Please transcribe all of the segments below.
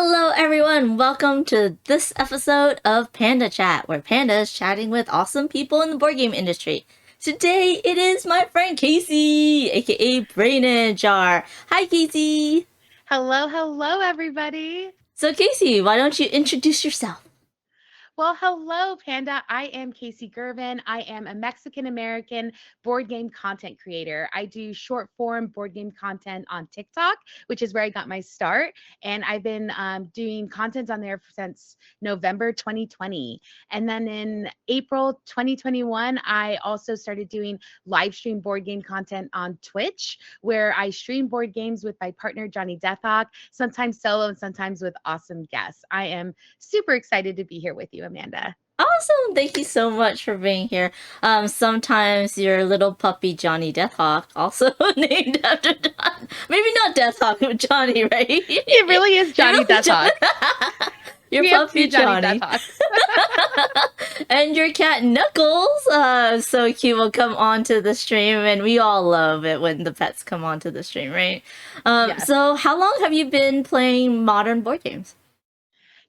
Hello, everyone. Welcome to this episode of Panda Chat, where Panda is chatting with awesome people in the board game industry. Today, it is my friend Kasey, aka Brain in a Jar. Hi, Kasey. Hello, everybody. So, Kasey, why don't you introduce yourself? Well, hello, Panda. I am Kasey Gervin. I am a Mexican American board game content creator. I do short form board game content on TikTok, which is where I got my start. And I've been doing content on there since November 2020. And then in April 2021, I also started doing live stream board game content on Twitch, where I stream board games with my partner, Johnny Deathhawk, sometimes solo and sometimes with awesome guests. I am super excited to be here with you, Amanda. Awesome. Thank you so much for being here. Sometimes your little puppy Johnny Deathhawk, also named after John. Maybe not Deathhawk, but Johnny, right? It really is You're Johnny really Deathhawk. your We have puppy two Johnny Johnny. Deathhawks. And your cat Knuckles, so cute, will come onto the stream, and we all love it when the pets come onto the stream, right? Yes. So how long have you been playing modern board games?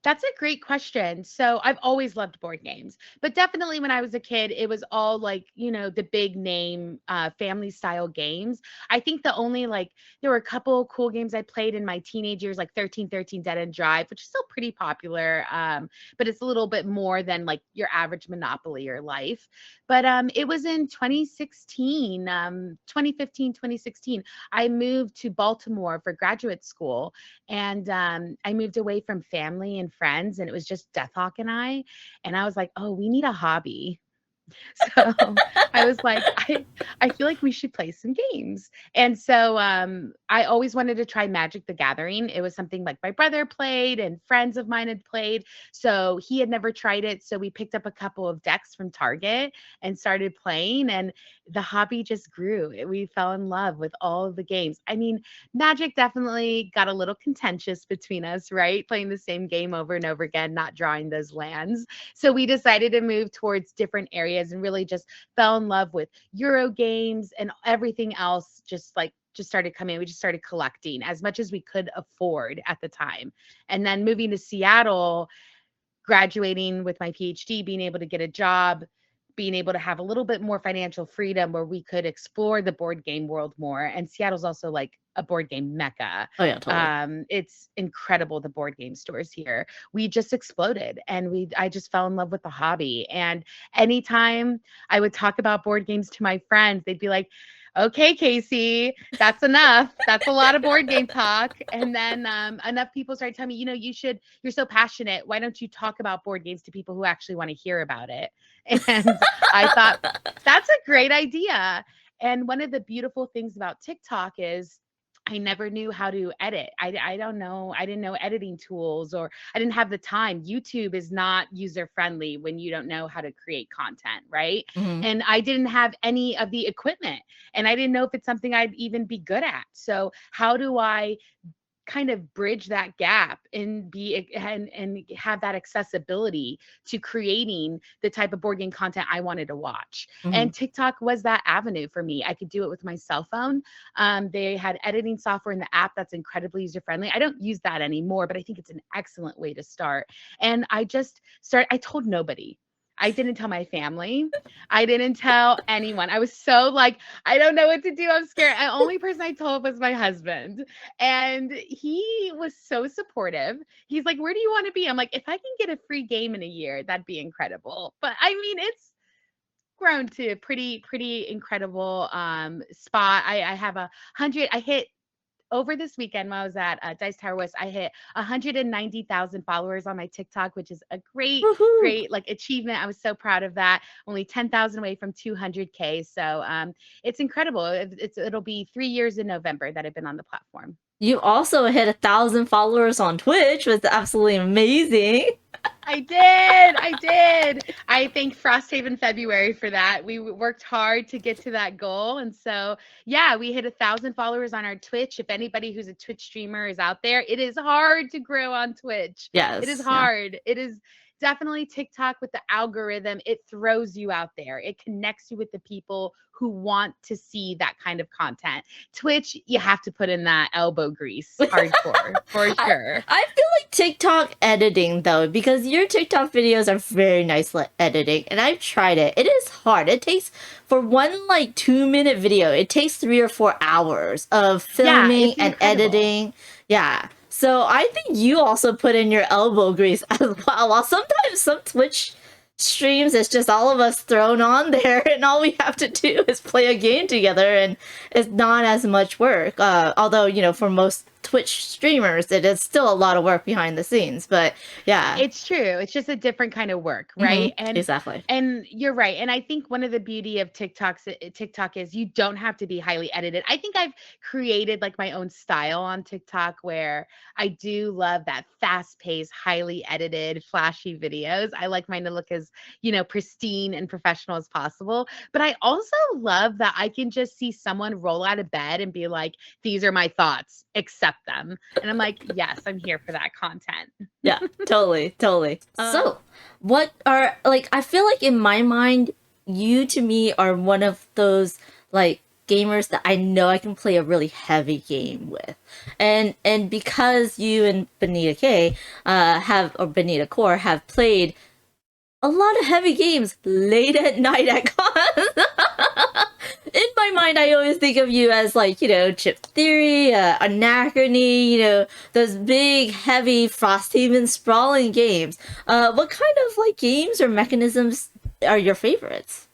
That's a great question. So I've always loved board games, but definitely when I was a kid, it was all like, the big name family style games. I think there were a couple cool games I played in my teenage years, like 1313 Dead End Drive, which is still pretty popular, but it's a little bit more than like your average Monopoly or Life. But it was in 2016, 2015, 2016. I moved to Baltimore for graduate school, and I moved away from family and friends, and it was just Deathhawk and I. And I was like, oh, we need a hobby. So I was like, I feel like we should play some games. And so I always wanted to try Magic the Gathering. It was something like my brother played and friends of mine had played. So he had never tried it. So we picked up a couple of decks from Target and started playing, and the hobby just grew. We fell in love with all of the games. I mean, Magic definitely got a little contentious between us, right? Playing the same game over and over again, not drawing those lands. So we decided to move towards different areas and really just fell in love with Euro games, and everything else just started coming. We just started collecting as much as we could afford at the time. And then moving to Seattle, graduating with my PhD, being able to get a job, being able to have a little bit more financial freedom where we could explore the board game world more. And Seattle's also like a board game mecca. Oh yeah, totally. It's incredible, the board game stores here. We just exploded, and I just fell in love with the hobby. And anytime I would talk about board games to my friends, they'd be like, okay, Kasey, that's enough. That's a lot of board game talk. And then enough people started telling me, you're so passionate. Why don't you talk about board games to people who actually want to hear about it? And I thought, that's a great idea. And one of the beautiful things about TikTok is I never knew how to edit. I don't know. I didn't know editing tools, or I didn't have the time. YouTube is not user friendly when you don't know how to create content, right? Mhm. And I didn't have any of the equipment, and I didn't know if it's something I'd even be good at. So, how do I kind of bridge that gap and and have that accessibility to creating the type of board game content I wanted to watch? Mhm. And TikTok was that avenue for me. I could do it with my cell phone. They had editing software in the app that's incredibly user friendly. I don't use that anymore, but I think it's an excellent way to start. And I told nobody. I didn't tell my family. I didn't tell anyone. I was so like, I don't know what to do. I'm scared. The only person I told was my husband. And he was so supportive. He's like, where do you want to be? I'm like, if I can get a free game in a year, that'd be incredible. But I mean, it's grown to a pretty incredible spot. I have 100. I hit over this weekend when I was at Dice Tower West, I hit 190,000 followers on my TikTok, which is a Woohoo! great like achievement. I was so proud of that. Only 10,000 away from 200K. So it's incredible. It'll be 3 years in November that I've been on the platform. You also hit 1,000 followers on Twitch, was absolutely amazing. I did. I thank Frosthaven February for that. We worked hard to get to that goal. And so, yeah, we hit 1,000 followers on our Twitch. If anybody who's a Twitch streamer is out there, it is hard to grow on Twitch. It is Yes, yeah. hard. It is. definitely TikTok with the algorithm, it throws you out there. It connects you with the people who want to see that kind of content. Twitch, you have to put in that elbow grease hardcore for I sure. I feel like TikTok editing though, because your TikTok videos are very nice editing, and I've tried it. It is hard. It takes for one like 2 minute video, it takes 3 or 4 hours of Yeah, filming it's and incredible. editing. Yeah. So I think you also put in your elbow grease as well. While sometimes some Twitch streams, it's just all of us thrown on there, and all we have to do is play a game together, and it's not as much work. Although, for most Twitch streamers, it is still a lot of work behind the scenes. But yeah. It's true. It's just a different kind of work, Hmm. right? And Exactly. and you're right. And I think one of the beauty of TikTok is you don't have to be highly edited. I think I've created like my own style on TikTok where I do love that fast-paced, highly edited, flashy videos. I like mine to look as, pristine and professional as possible. But I also love that I can just see someone roll out of bed and be like, "These are my thoughts. Accept them." And I'm like, "Yes, I'm here for that content." Yeah, totally, totally. Uh, So, what are like I feel like in my mind, you to me are one of those like gamers that I know I can play a really heavy game with. And because you and Benita K have or Benita Core have played a lot of heavy games late at night at cons. In my mind, I always think of you as like, Chip Theory, Anachrony, those big, heavy, Frosthaven sprawling games. What kind of like games or mechanisms are your favorites?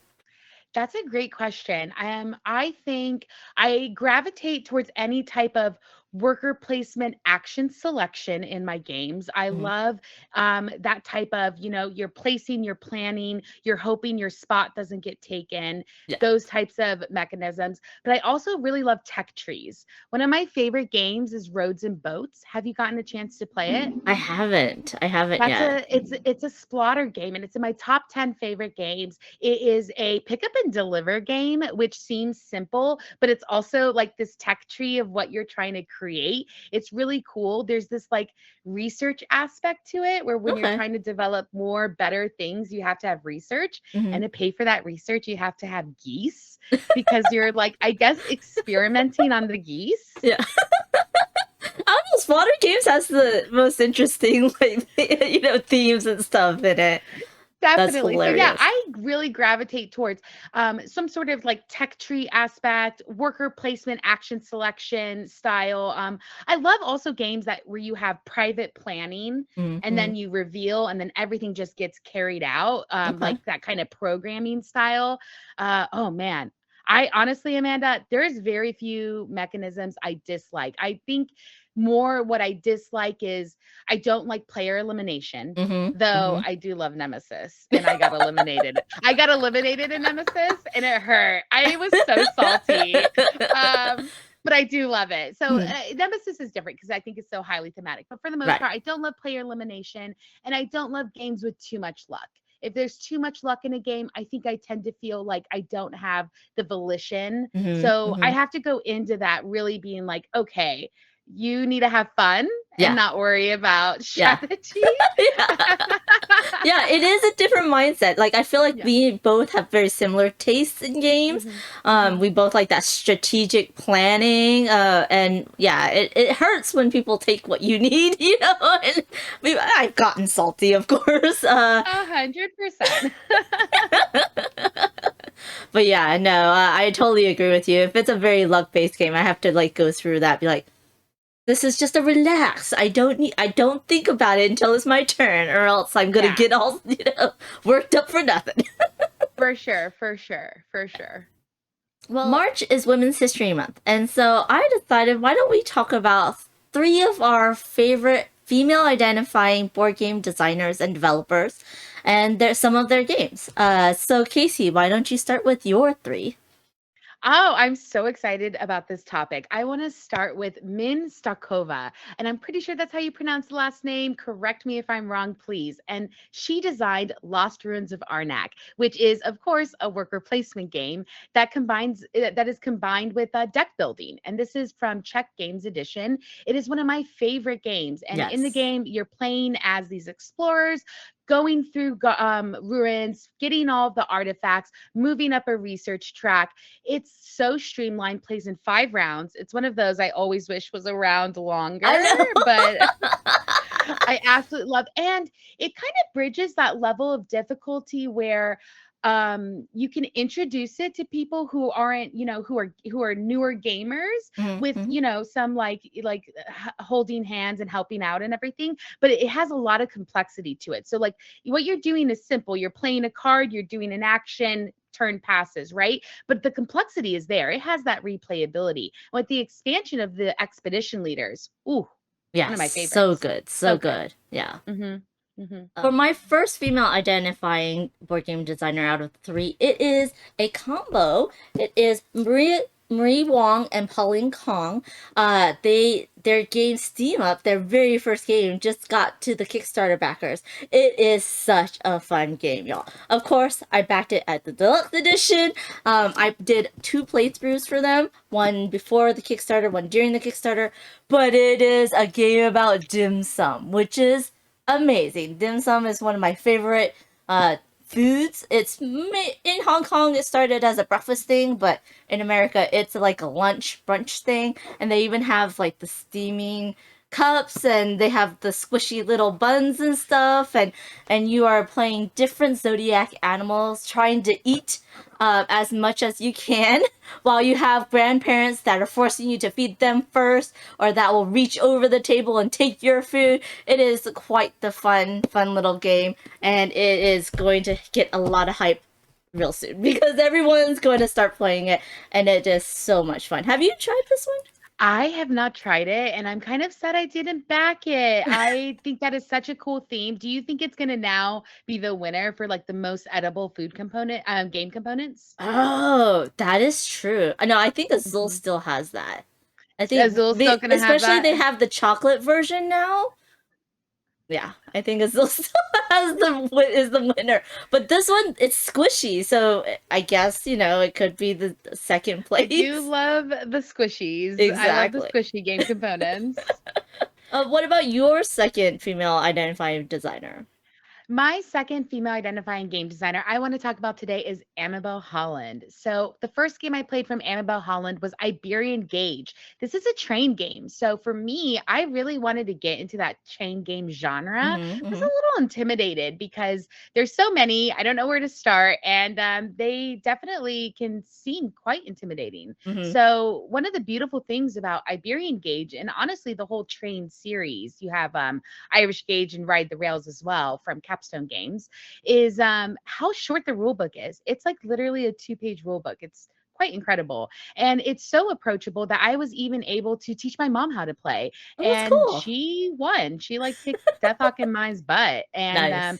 That's a great question. I think I gravitate towards any type of worker placement action selection in my games. I Hmm. love that type of, you're placing, you're planning, you're hoping your spot doesn't get taken, Yeah, those types of mechanisms. But I also really love tech trees. One of my favorite games is Roads and Boats. Have you gotten a chance to play it? I haven't. I haven't yet. It's a splatter game and it's in my top 10 favorite games. It is a pick up and deliver game, which seems simple, but it's also like this tech tree of what you're trying to create. It's really cool. There's this like research aspect to it where when you're Okay. trying to develop more better things, you have to have research. Hmm. And to pay for that research, you have to have geese because you're like, I guess, experimenting on the geese. Yeah. Almost Water Games has the most interesting like themes and stuff in it. That's Definitely. So yeah, hilarious. I really gravitate towards some sort of like tech tree aspect, worker placement, action selection style. I love also games that where you have private planning and Hmm. then you reveal and then everything just gets carried out, Okay. like that kind of programming style. Oh man. I honestly, Amanda, there's very few mechanisms I dislike. I think more what I dislike is I don't like player elimination. Hmm. Though Hmm. I do love Nemesis, and I got eliminated. I got eliminated in Nemesis, and it hurt. I was so salty. But I do love it. So Mhm. Nemesis is different because I think it's so highly thematic. But for the most Right. part, I don't love player elimination, and I don't love games with too much luck. If there's too much luck in a game, I think I tend to feel like I don't have the volition. Hmm. So I Hmm. have to go into that really being like, okay, you need to have fun and Yeah. not worry about Yeah. strategy. Yeah. Yeah, it is a different mindset. Like I feel like Yeah. we both have very similar tastes in games. Mhm. Mhm. We both like that strategic planning. And yeah, it hurts when people take what you need, and I've gotten salty, of course. 100%. But yeah, no, I totally agree with you. If it's a very luck-based game, I have to like go through that, be like, this is just a relax. I don't think about it until it's my turn, or else I'm gonna Yeah, get all, worked up for nothing. for sure, for sure, for sure. Well, March is Women's History Month, and so I decided, why don't we talk about three of our favorite female identifying board game designers and developers, and there's some of their games. So Casey, why don't you start with your three? oh, I'm so excited about this topic. I want to start with Min Stakova, and I'm pretty sure that's how you pronounce the last name. Correct me if I'm wrong, please. And she designed Lost Ruins of Arnak, which is, of course, a worker placement game that is combined with deck building. And this is from Czech Games Edition. It is one of my favorite games. And in the Yes. game, you're playing as these explorers going through ruins, getting all the artifacts, moving up a research track. It's so streamlined, plays in 5 rounds. It's one of those I always wish was around I longer, but know. I absolutely love, and it kind of bridges that level of difficulty where you can introduce it to people who aren't, who are newer gamers Mhm, with, mhm. some holding hands and helping out and everything, but it has a lot of complexity to it. So like what you're doing is simple. You're playing a card, you're doing an action, turn passes, right? But the complexity is there. It has that replayability. With the expansion of the expedition leaders, ooh, one of Yes, my so favorites. good, so So good. good. Yeah. Mhm. Mhm. For my first female identifying board game designer out of three, it is a combo. It is Marie Wong and Pauline Kong. Their game Steam Up, their very first game, just got to the Kickstarter backers. It is such a fun game, y'all. Of course, I backed it at the deluxe edition. I did 2 playthroughs for them, one before the Kickstarter, one during the Kickstarter. But it is a game about dim sum, which is amazing. Dim sum is one of my favorite foods. In Hong Kong. It started as a breakfast thing, but in America, it's like a lunch brunch thing. And they even have like the steaming cups, and they have the squishy little buns and stuff. And you are playing different zodiac animals, trying to eat as much as you can, while you have grandparents that are forcing you to feed them first, or that will reach over the table and take your food. It is quite the fun little game, and it is going to get a lot of hype real soon because everyone's going to start playing it, and it is so much fun. Have you tried this I have not tried it, and I'm kind of sad I didn't back it. one? I think that is such a cool theme. Do you think it's gonna now be the winner for like the most edible food component, game components? Oh, that is true. I know. I think Azul Mhm. still has that. I So think Azul's still gonna have especially they that? have the chocolate version now. Yeah, I think Azul still has is the winner. But this one, it's squishy, so I guess it could be the second I do place. love the squishies. I love the Exactly. squishy game components. What about your second female identifying designer? My second female identifying game designer I want to talk about today is Amabel Holland. So, the first game I played from Amabel Holland was Iberian Gauge. This is a train game. So, for me, I really wanted to get into that train game genre. I Mm-hmm, was a mm-hmm, little intimidated because there's so many, I don't know where to start, and they definitely can seem quite intimidating. mm-hmm. So, one of the beautiful things about Iberian Gauge, and honestly, the whole train series, you have Irish Gauge and Ride the Rails as well from Capstone Games, is how short the rule book is. It's like literally a 2-page rule book. It's quite incredible. And it's so approachable that I was even able to teach my mom how to play. Oh, that's And cool. she won. She like kicked Deathhawk and mine's butt. And Nice.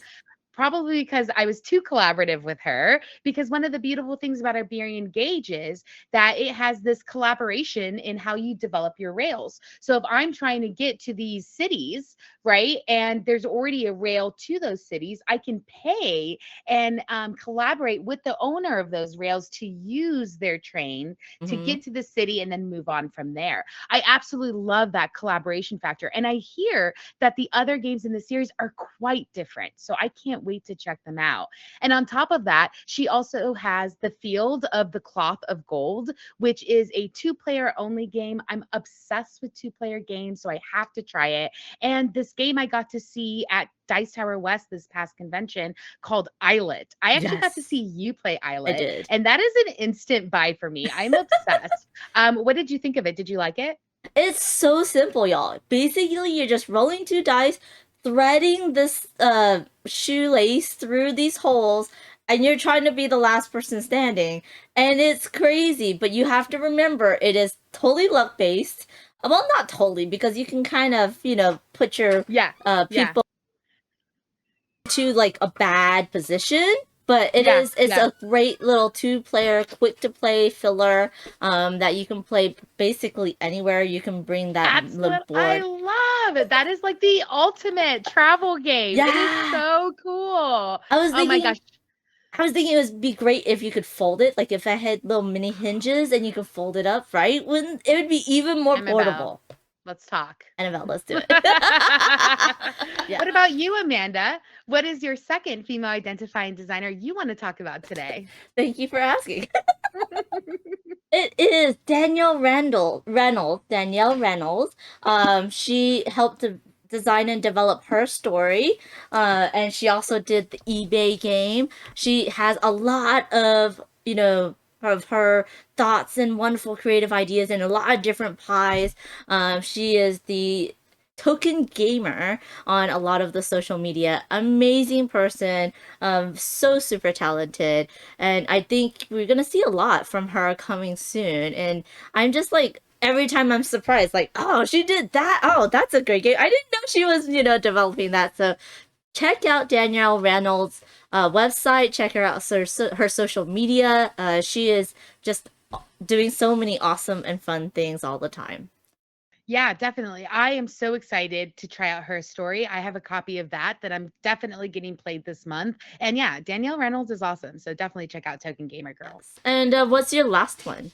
probably because I was too collaborative with her. Because one of the beautiful things about Iberian Gauge is that it has this collaboration in how you develop your rails. So if I'm trying to get to these cities, right, and there's already a rail to those cities, I can pay and collaborate with the owner of those rails to use their train to Mm-hmm. get to the city and then move on from there. I absolutely love that collaboration factor. And I hear that the other games in the series are quite different. So I can't wait to check them out. And on top of that, she also has the Field of the Cloth of Gold, which is a 2-player only game. I'm obsessed with 2-player games, so I have to try it. And this game I got to see at Dice Tower West this past convention called Islet. I actually got to Yes, see you play I Islet, did. and that is an instant buy for me. I'm obsessed. What did you think of it? Did you like it? It's so simple, y'all. Basically, you're just rolling 2 dice, threading this shoelace through these holes, and you're trying to be the last person standing. And it's crazy, but you have to remember it is totally luck based. Well, not totally, because you can kind of, put your Yeah. Yeah. people to like a bad position. But Yeah. it's Yeah. a great little 2-player, quick to play filler that you can play basically anywhere. You can bring that That's little what I board. love. That is like the ultimate travel game. It is Yeah. so cool. I was Oh my thinking gosh. I was thinking it would be great if you could fold it, like if it had little mini hinges and you could fold it up, right? Wouldn't it would be even more I'm about portable. Let's talk. Annabelle, let's do it. Yeah. What about you, Amanda? What is your second female identifying designer you want to talk about today? Thank you for asking. It is Danielle Reynolds. Danielle Reynolds. She helped to design and develop her story, and she also did the eBay game. She has a lot of of her thoughts and wonderful creative ideas and a lot of different pies. She is the token gamer on a lot of the social media. Amazing person, so super talented, and I think we're gonna see a lot from her coming soon. And I'm just like every time I'm surprised, like, oh, she did that. Oh, that's a great game. I didn't know she was developing that. So check out Danielle Reynolds' website. Check her out her social media. She is just doing so many awesome and fun things all the time. Yeah, definitely. I am so excited to try out her story. I have a copy of that I'm definitely getting played this month. And yeah, Danielle Reynolds is awesome. So definitely check out Token Gamer Girl. Yes. And what's your last one?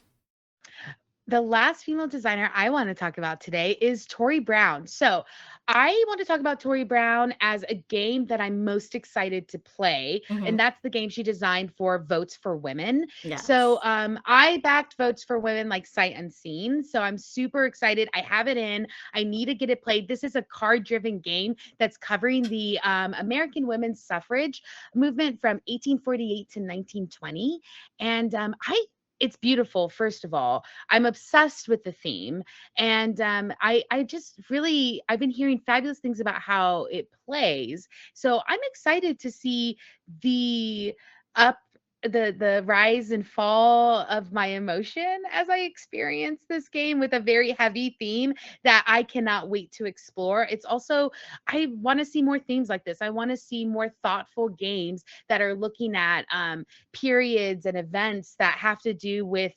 The last female designer I want to talk about today is Tori Brown. So, I want to talk about Tori Brown as a game that I'm most excited to play, Mm-hmm. and that's the game she designed for Votes for Women. Yes. So, I backed Votes for Women like sight unseen. So, I'm super excited. I have it in. I need to get it played. This is a card-driven game that's covering the American women's suffrage movement from 1848 to 1920, and I it's beautiful, first of all. I'm obsessed with the theme, and I just really I've been hearing fabulous things about how it plays. So I'm excited to see the up the rise and fall of my emotion as I experience this game with a very heavy theme that I cannot wait to explore. It's also I want to see more themes like this. I want to see more thoughtful games that are looking at periods and events that have to do with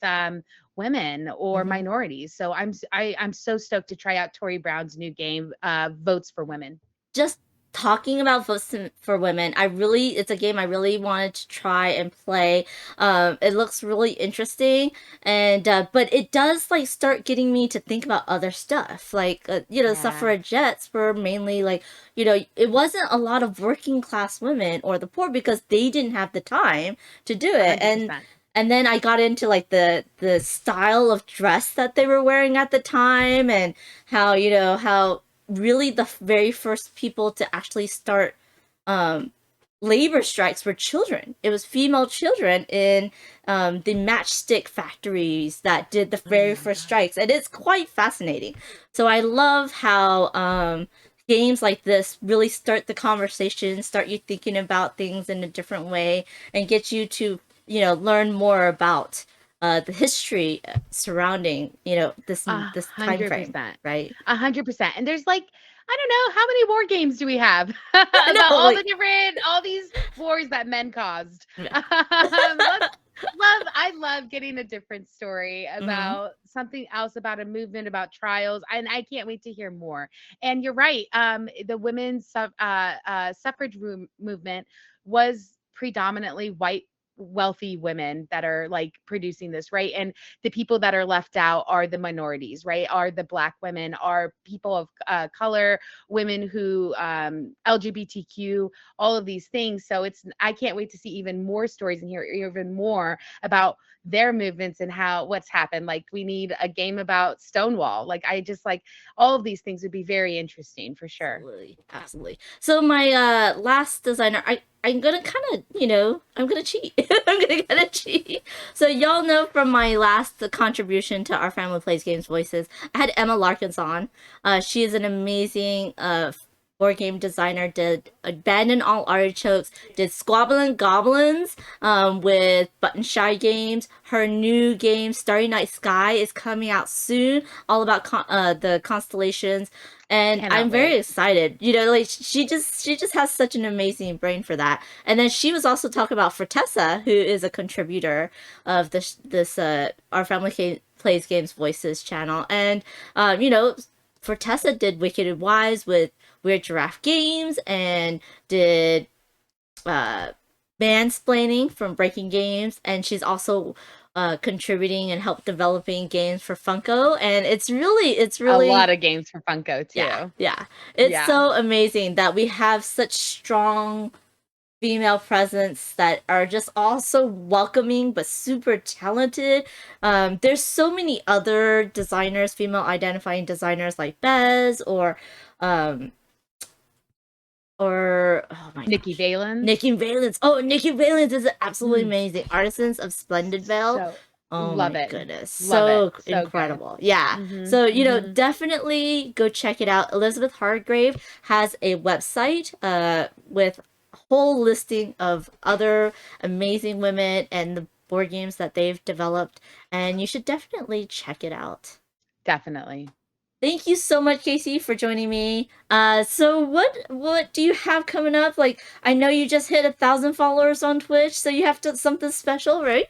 women or Mm-hmm. minorities. So I'm so stoked to try out Tori Brown's new game, Votes for Women. Just talking about for women, it's a game I really wanted to try and play. It looks really interesting, and but it does like start getting me to think about other stuff. Like Yeah, suffragettes were mainly like it wasn't a lot of working class women or the poor because they didn't have the time to do it. And 100%. then I got into like the style of dress that they were wearing at the time, and how how really the very first people to actually start um, labor strikes were children. It was female children in the matchstick factories that did the Oh very my first God. strikes, and it's quite fascinating. So I love how games like this really start the conversation, start you thinking about things in a different way, and get you to learn more about the history surrounding A this time hundred frame, percent. right? 100%. And there's like, I don't know, how many war games do we have I about know, all like the different, all these wars that men caused? yeah. I love getting a different story Hmm. about something else, about a movement, about trials, and I can't wait to hear more. And you're right, the women's suffrage movement was predominantly white wealthy women that are like producing this, right? And the people that are left out are the minorities, right? Are the Black women, are people of color, women who LGBTQ, all of these things. So I can't wait to see even more stories and hear even more about their movements and how what's happened. Like we need a game about Stonewall. Like I just like all of these things would be very interesting for sure. Absolutely, absolutely. So my last designer, I'm gonna kind of I'm gonna cheat. I'm gonna kind of cheat. So y'all know from my last contribution to Our Family Plays Games Voices, I had Emma Larkins on. She is an amazing board game designer. Did Abandon All Artichokes. Did Squabbling Goblins with Button Shy Games. Her new game Starry Night Sky is coming out soon. All about the constellations, and I'm Cannot very wait. excited. Like she just has such an amazing brain for that. And then she was also talking about Fortessa, who is a contributor of this Our Family Plays Games Voices channel. And Fortessa did Wicked and Wise with Weird Giraffe Games, and did uh mansplaining from Breaking Games, and she's also contributing and help developing games for Funko, and it's A lot really of games for Funko yeah, too. yeah. It's Yeah. so amazing that we have such strong female presence that are just also welcoming but super talented. There's so many other designers, female identifying designers like Bez um, or oh my Nikki gosh, Valens. Nikki Valens. Oh, Nikki Valens is absolutely Mm, amazing. Artisans of Splendid Vale. so Oh love my it. goodness, Love it. so So good. incredible. Yeah. Mhm. So, Mhm. definitely go check it out. Elizabeth Hargrave has a website with a whole listing of other amazing women and the board games that they've developed, and you should definitely check it out. Definitely. Thank you so much, Kasey, for joining me. So what do you have coming up? Like, I know you just hit 1,000 followers on Twitch, so you have something special, right?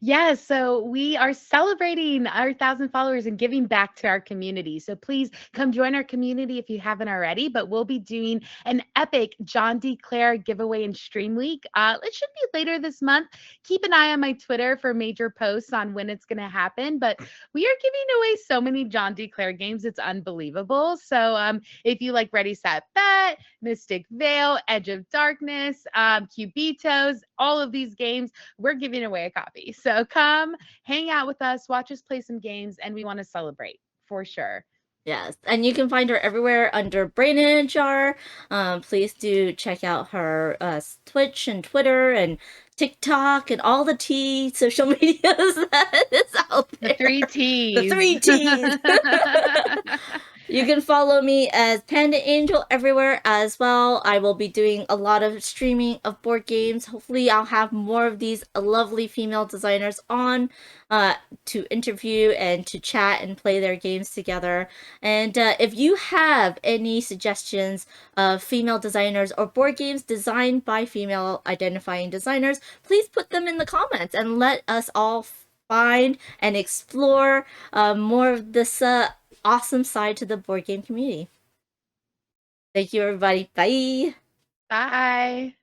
Yes, so we are celebrating our 1,000 followers and giving back to our community. So please come join our community if you haven't already. But we'll be doing an epic John D. Clare giveaway and stream week. It should be later this month. Keep an eye on my Twitter for major posts on when it's going to happen. But we are giving away so many John D. Clare games, it's unbelievable. So if you like Ready, Set, Bet, Mystic Vale, Edge of Darkness, Cubitos, all of these games, we're giving away a copy. So come hang out with us, watch us play some games, and we want to celebrate for sure. Yes, and you can find her everywhere under Brain in a Jar. Please do check out her Twitch and Twitter and TikTok and all the social medias that is out The three there. The T's. three T's. You can follow me as Panda Angel everywhere as well. I will be doing a lot of streaming of board games. Hopefully, I'll have more of these lovely female designers on to interview and to chat and play their games together. And if you have any suggestions of female designers or board games designed by female identifying designers, please put them in the comments and let us all find and explore more of this awesome side to the board game community. Thank you, everybody. Bye. Bye.